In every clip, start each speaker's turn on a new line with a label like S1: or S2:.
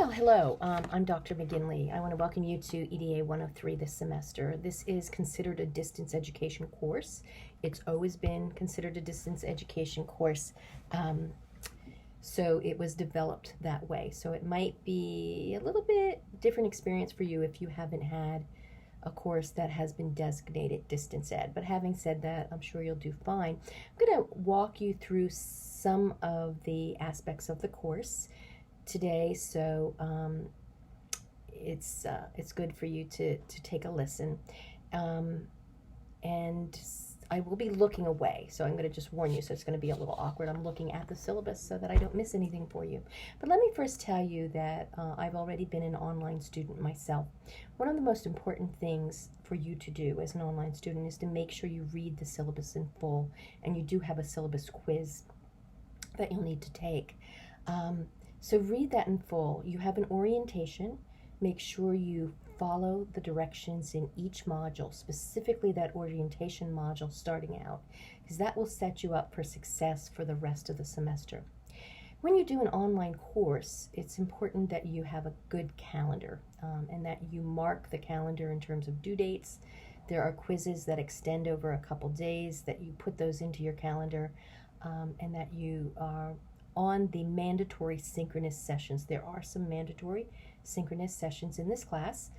S1: Well, hello, I'm Dr. McGinley. I want to welcome you to EDA 103 this semester. This is considered a distance education course. It's always been considered a distance education course, so it was developed that way. So it might be a little bit different experience for you if you haven't had a course that has been designated distance ed. But having said that, I'm sure you'll do fine. I'm going to walk you through some of the aspects of the course today, so it's good for you to take a listen, and I will be looking away, so I'm going to just warn you, so it's going to be a little awkward. I'm looking at the syllabus so that I don't miss anything for you. But let me first tell you that I've already been an online student myself. One of the most important things for you to do as an online student is to make sure you read the syllabus in full, and you do have a syllabus quiz that you'll need to take. So read that in full. You have an orientation. Make sure you follow the directions in each module, specifically that orientation module starting out, because that will set you up for success for the rest of the semester. When you do an online course, it's important that you have a good calendar, and that you mark the calendar in terms of due dates. There are quizzes that extend over a couple days, that you put those into your calendar, and that you are on the mandatory synchronous sessions. There are some mandatory synchronous sessions in this class,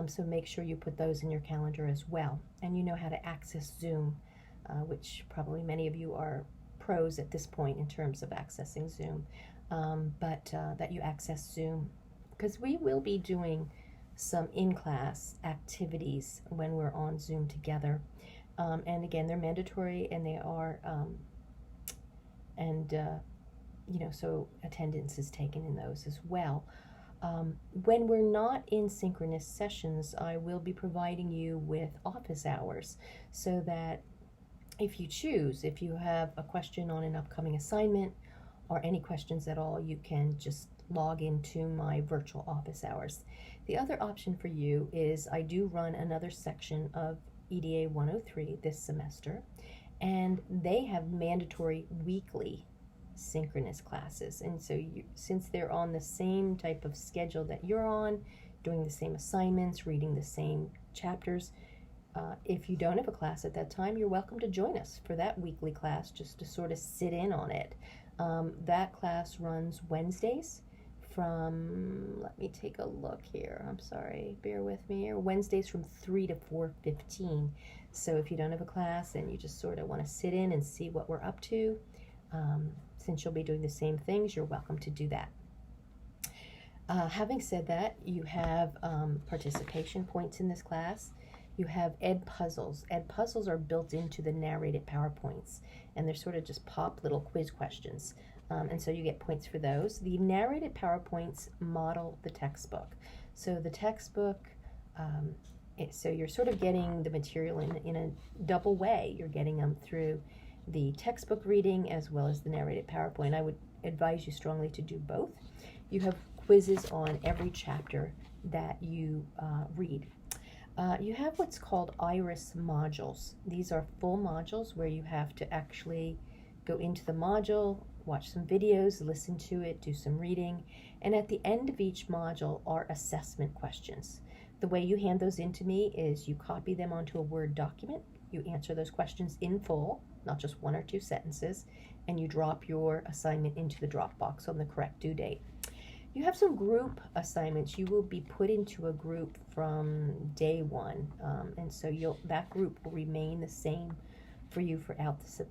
S1: so make sure you put those in your calendar as well. And you know how to access Zoom, which probably many of you are pros at this point in terms of accessing Zoom, but that you access Zoom, because we will be doing some in-class activities when we're on Zoom together. And again, they're mandatory, and they are, so attendance is taken in those as well. When we're not in synchronous sessions, I will be providing you with office hours, so that if you choose, if you have a question on an upcoming assignment or any questions at all, you can just log into my virtual office hours. The other option for you is I do run another section of EDA 103 this semester, and they have mandatory weekly synchronous classes. And so since they're on the same type of schedule that you're on, doing the same assignments, reading the same chapters, if you don't have a class at that time, you're welcome to join us for that weekly class, just to sort of sit in on it. That class runs Wednesdays from, let me take a look here, I'm sorry, bear with me here, Wednesdays from 3 to 4:15. So if you don't have a class and you just sort of want to sit in and see what we're up to, since you'll be doing the same things, you're welcome to do that. Having said that, you have participation points in this class. You have Ed Puzzles. Ed Puzzles are built into the narrated PowerPoints, and they're sort of just pop little quiz questions. And so you get points for those. The narrated PowerPoints model the textbook. So the textbook, so you're sort of getting the material in a double way. You're getting them through the textbook reading as well as the narrated PowerPoint. I would advise you strongly to do both. You have quizzes on every chapter that you read. You have what's called IRIS modules. These are full modules where you have to actually go into the module, watch some videos, listen to it, do some reading, and at the end of each module are assessment questions. The way you hand those in to me is you copy them onto a Word document, you answer those questions in full, not just one or two sentences, and you drop your assignment into the Dropbox on the correct due date. You have some group assignments. You will be put into a group from day one, and so that group will remain the same for you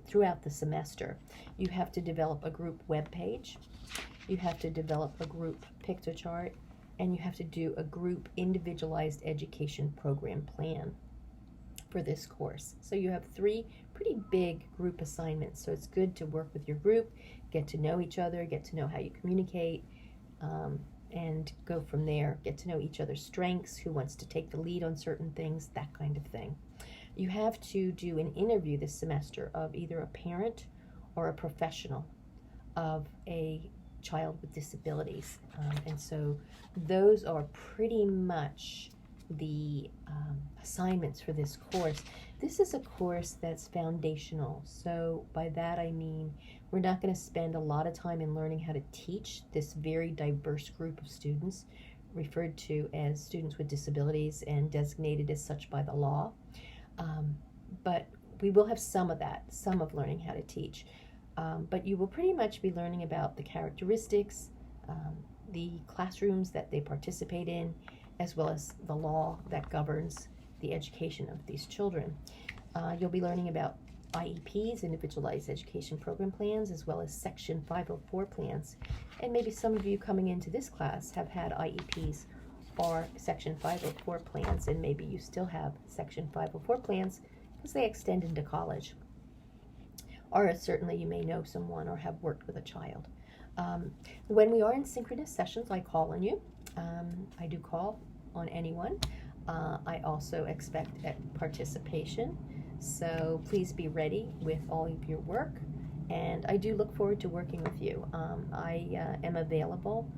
S1: throughout the semester. You have to develop a group web page, you have to develop a group picture chart, and you have to do a group individualized education program plan for this course. So you have 3 pretty big group assignments, so it's good to work with your group, get to know each other, get to know how you communicate, and go from there, get to know each other's strengths, who wants to take the lead on certain things, that kind of thing. You have to do an interview this semester of either a parent or a professional of a child with disabilities, and so those are pretty much the assignments for this course. This is a course that's foundational. So by that I mean we're not going to spend a lot of time in learning how to teach this very diverse group of students, referred to as students with disabilities and designated as such by the law. But we will have some of that, some of learning how to teach. But you will pretty much be learning about the characteristics, the classrooms that they participate in, as well as the law that governs the education of these children. You'll be learning about IEPs, Individualized Education Program Plans, as well as Section 504 plans. And maybe some of you coming into this class have had IEPs or Section 504 plans, and maybe you still have Section 504 plans because they extend into college. Or certainly you may know someone or have worked with a child. When we are in synchronous sessions, I call on you. I do call on anyone. I also expect participation, so please be ready with all of your work, and I do look forward to working with you. I am available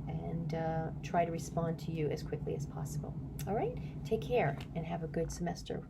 S1: and try to respond to you as quickly as possible. All right, take care and have a good semester.